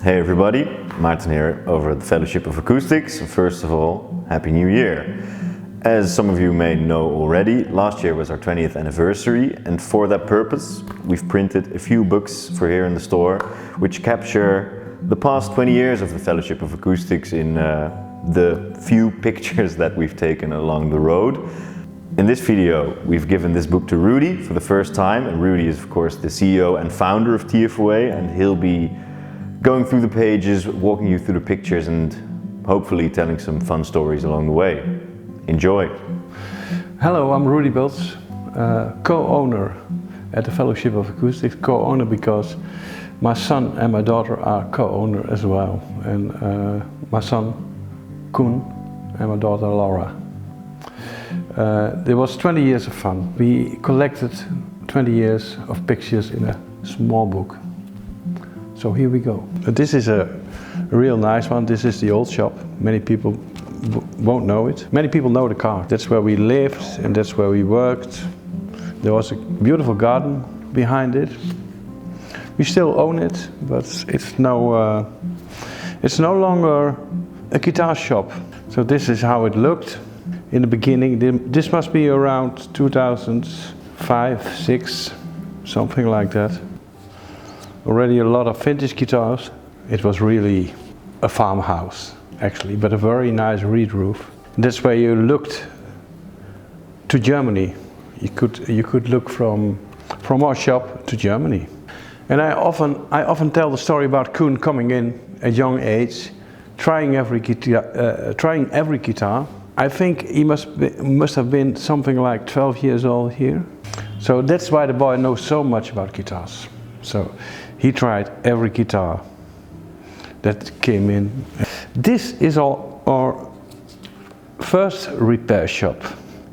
Hey everybody, Maarten here over at the Fellowship of Acoustics. First of all, Happy New Year! As some of you may know already, last year was our 20th anniversary, and for that purpose we've printed a few books for here in the store which capture the past 20 years of the Fellowship of Acoustics in the few pictures that we've taken along the road. In this video we've given this book to Rudi for the first time, and Rudi is of course the CEO and founder of TFOA, and he'll be going through the pages, walking you through the pictures and hopefully telling some fun stories along the way. Enjoy! Hello, I'm Rudi Bultz, co-owner at the Fellowship of Acoustics. Co-owner because my son and my daughter are co-owner as well. And my son Koen and my daughter Laura. There was 20 years of fun. We collected 20 years of pictures in a small book. So here we go. This is a real nice one. This is the old shop. Many people won't know it. Many people know the car. That's where we lived and that's where we worked. There was a beautiful garden behind it. We still own it, but it's no longer a guitar shop. So this is how it looked in the beginning. This must be around 2005, 6, something like that. Already a lot of vintage guitars. It was really a farmhouse actually, but a very nice reed roof. That's where you looked to Germany. You could look from our shop to Germany. And I often tell the story about Koen coming in at a young age, trying every guitar. I think he must have been something like 12 years old here. So that's why the boy knows so much about guitars. So he tried every guitar that came in. This is our first repair shop.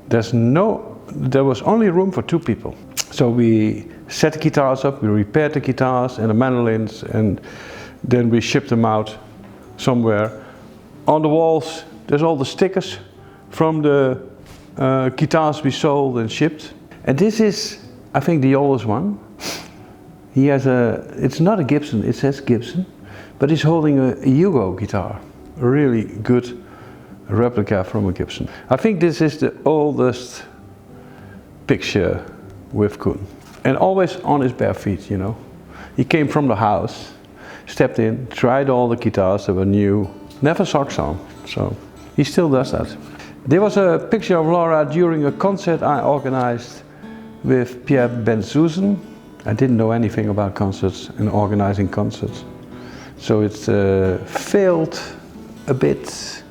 There was only room for 2 people. So we set the guitars up, we repaired the guitars and the mandolins, and then we shipped them out somewhere. On the walls there's all the stickers from the guitars we sold and shipped. And this is, I think, the oldest one. He has it's not a Gibson, it says Gibson, but he's holding a Hugo guitar, a really good replica from a Gibson. I think this is the oldest picture with Koen. And always on his bare feet, you know. He came from the house, stepped in, tried all the guitars that were new, never socks on, so he still does that. There was a picture of Laura during a concert I organized with Pierre Ben-Susan. I didn't know anything about concerts and organizing concerts. So it failed a bit,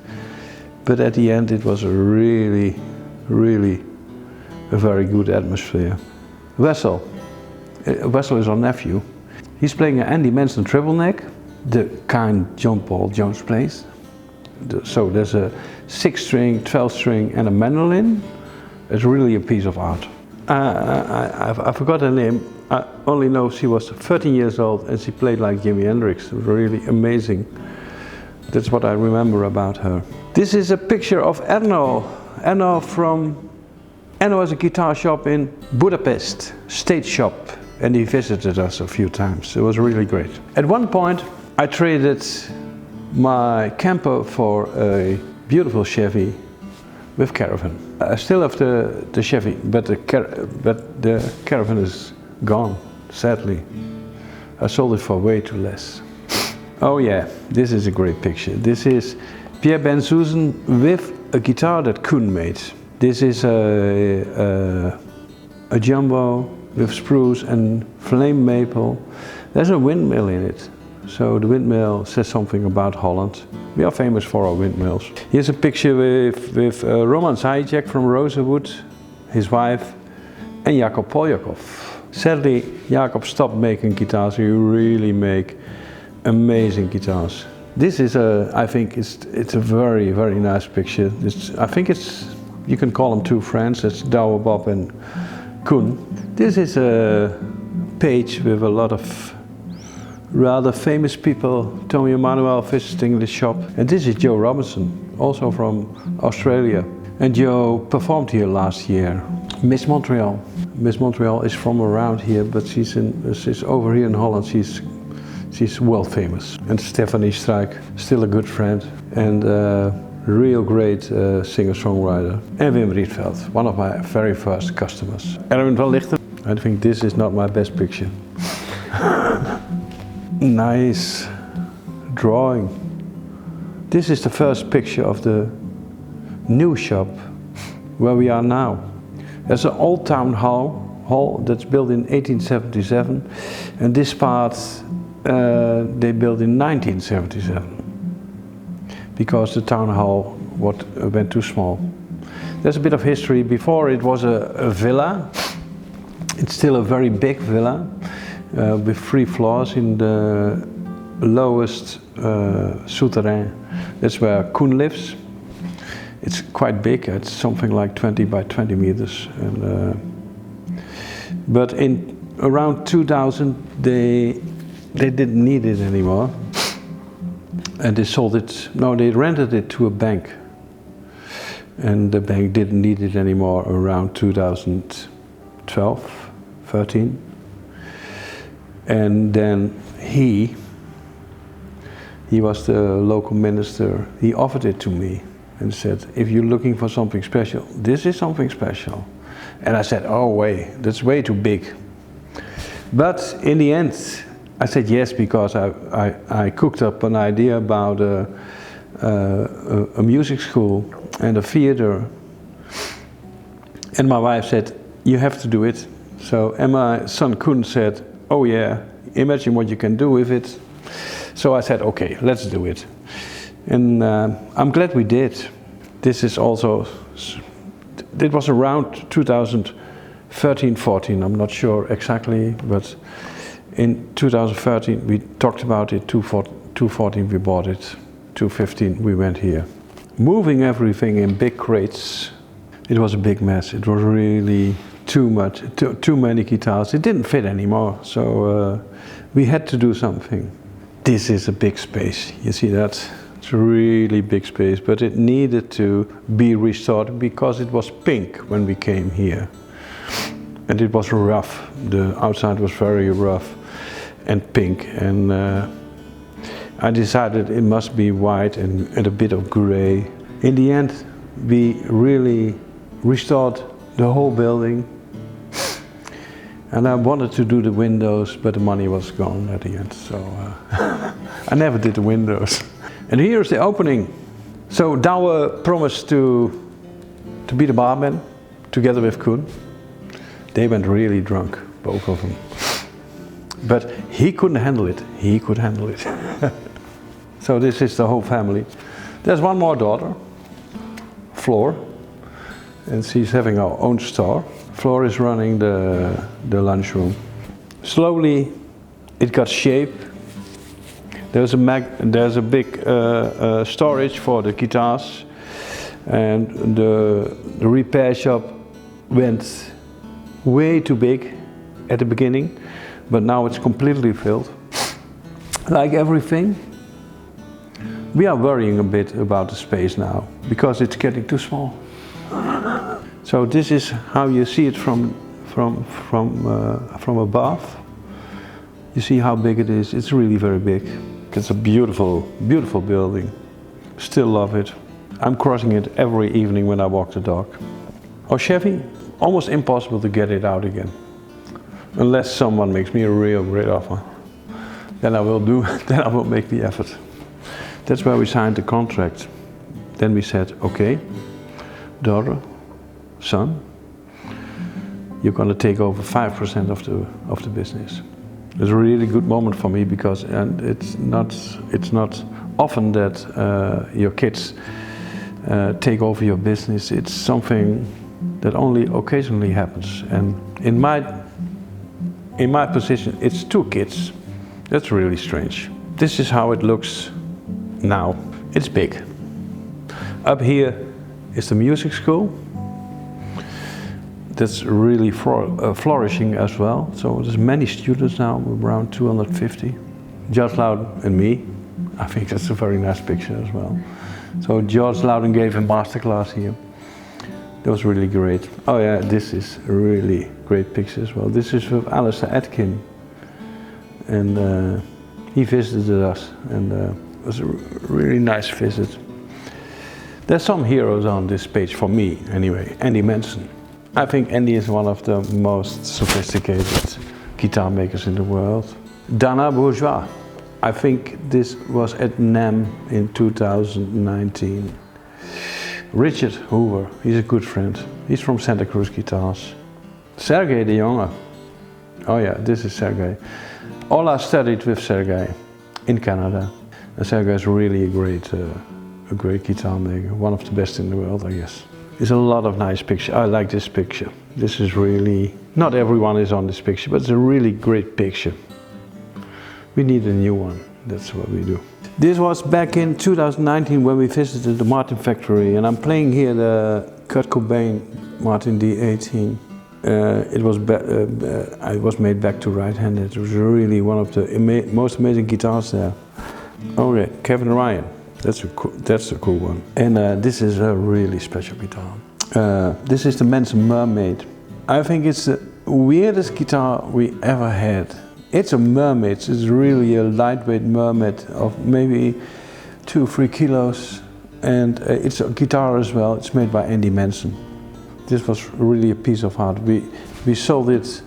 but at the end it was a really a very good atmosphere. Wessel is our nephew. He's playing an Andy Manson treble neck, the kind John Paul Jones plays. So there's a 6-string, 12-string and a mandolin. It's really a piece of art. I forgot her name. I only know she was 13 years old and she played like Jimi Hendrix. It was really amazing. That's what I remember about her. This is a picture of Erno. Erno has a guitar shop in Budapest, state shop, and he visited us a few times. It was really great. At one point I traded my camper for a beautiful Chevy with caravan. I still have the Chevy, but the caravan is gone, sadly. I sold it for way too less. Oh yeah, this is a great picture. This is Pierre Ben-Susan with a guitar that Koen made. This is a jumbo with spruce and flame maple. There's a windmill in it. So the windmill says something about Holland. We are famous for our windmills. Here's a picture with Roman Zajíček from Rosewood, his wife, and Jakob Poljakov. Sadly, Jakob stopped making guitars. He really make amazing guitars. This is I think it's a very nice picture. I think you can call them 2 friends. It's Douwe Bob and Koen. This is a page with a lot of rather famous people. Tony Emanuel visiting the shop. And this is Joe Robinson, also from Australia. And Joe performed here last year. Miss Montreal. Miss Montreal is from around here, but she's over here in Holland. She's world famous. And Stephanie Strijk, still a good friend and a real great singer-songwriter. And Wim Rietveld, one of my very first customers. Erwin van Lichten. I think this is not my best picture. Nice drawing. This is the first picture of the new shop where we are now. There's an old town hall that's built in 1877, and this part they built in 1977 because the town hall went too small. There's a bit of history. Before it was a villa. It's still a very big villa with 3 floors in the lowest souterrain. That's where Koen lives. It's quite big. It's something like 20 by 20 meters. And, but in around 2000, they didn't need it anymore, and they sold it. No, they rented it to a bank, and the bank didn't need it anymore around 2012, 13. And then he was the local minister. He offered it to me and said, if you're looking for something special, this is something special. And I said, oh wait, that's way too big. But in the end, I said yes, because I cooked up an idea about a music school and a theater. And my wife said, you have to do it. So, and my son Koen said, oh yeah, imagine what you can do with it. So I said, okay, let's do it. And I'm glad we did. This is also, it was around 2013, 14, I'm not sure exactly, but in 2013 we talked about it, 2014 we bought it, 2015 we went here. Moving everything in big crates, it was a big mess. It was really too much, too many guitars. It didn't fit anymore, so we had to do something. This is a big space, you see that? It's a really big space, but it needed to be restored because it was pink when we came here. And it was rough. The outside was very rough and pink, and I decided it must be white and a bit of gray. In the end, we really restored the whole building, and I wanted to do the windows, but the money was gone at the end, so I never did the windows. And here's the opening. So Douwe promised to be the barman together with Koen. They went really drunk, both of them. But he couldn't handle it. He could handle it. So this is the whole family. There's one more daughter, Floor, and she's having her own store. Floor is running the lunchroom. Slowly, it got shape. There's a big storage for the guitars, and the repair shop went way too big at the beginning, but now it's completely filled. Like everything, we are worrying a bit about the space now because it's getting too small. So this is how you see it from above. You see how big it is. It's really very big. It's a beautiful, beautiful building. Still love it. I'm crossing it every evening when I walk the dog. Oh, Chevy, almost impossible to get it out again. Unless someone makes me a real great offer. Then I will make the effort. That's where we signed the contract. Then we said, okay, daughter, son, you're going to take over 5% of the business. It's a really good moment for me because it's not often that your kids take over your business. It's something that only occasionally happens. And in my position, it's 2 kids. That's really strange. This is how it looks now. It's big. Up here is the music school. That's really flourishing as well. So there's many students now, around 250. George Loudon and me. I think that's a very nice picture as well. So George Loudon gave a masterclass here. That was really great. Oh yeah, this is a really great picture as well. This is with Alistair Atkin. And He visited us, and it was a really nice visit. There's some heroes on this page for me, anyway. Andy Manson. I think Andy is one of the most sophisticated guitar makers in the world. Dana Bourgeois. I think this was at NAMM in 2019. Richard Hoover, he's a good friend. He's from Santa Cruz Guitars. Sergey de Jonge. Oh yeah, this is Sergey. Ola studied with Sergey in Canada. And Sergey is really a great guitar maker, one of the best in the world, I guess. There's a lot of nice pictures. I like this picture. This is really, not everyone is on this picture, but it's a really great picture. We need a new one, that's what we do. This was back in 2019 when we visited the Martin factory, and I'm playing here the Kurt Cobain Martin D18. It was made back to right-handed. It was really one of the most amazing guitars there. Oh yeah, Kevin Ryan. That's a cool one. And this is a really special guitar. This is the Manson Mermaid. I think it's the weirdest guitar we ever had. It's a mermaid. It's really a lightweight mermaid of maybe 2-3 kilos. And it's a guitar as well. It's made by Andy Manson. This was really a piece of art. We sold it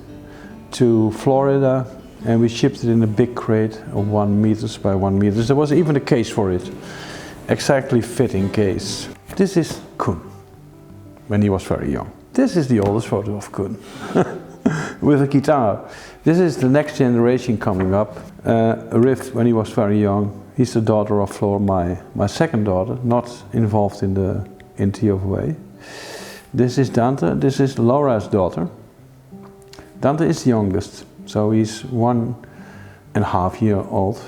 to Florida, and we shipped it in a big crate of 1 meters by 1 meters. There was even a case for it. Exactly fitting case. This is Koen, when he was very young. This is the oldest photo of Koen, with a guitar. This is the next generation coming up. Riff, when he was very young. He's the daughter of Floor, my second daughter, not involved in TFOA. This is Dante, this is Laura's daughter. Dante is the youngest, so he's 1.5 years old.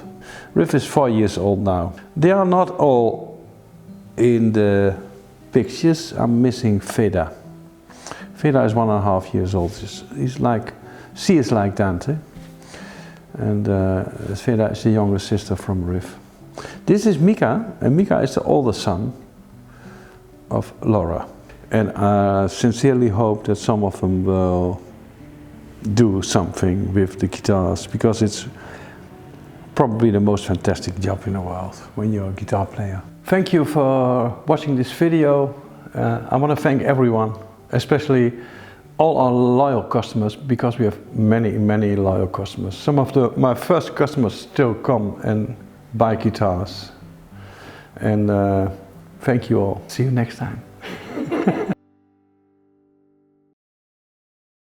Riff is 4 years old now. They are not all in the pictures. I'm missing Veda. Veda is 1.5 years old. She is like Dante. And Veda is the younger sister from Riff. This is Mika, and Mika is the older son of Laura. And I sincerely hope that some of them will do something with the guitars, because it's probably the most fantastic job in the world when you're a guitar player. Thank you for watching this video. I want to thank everyone, especially all our loyal customers, because we have many loyal customers. Some of my first customers still come and buy guitars. And thank you all. See you next time.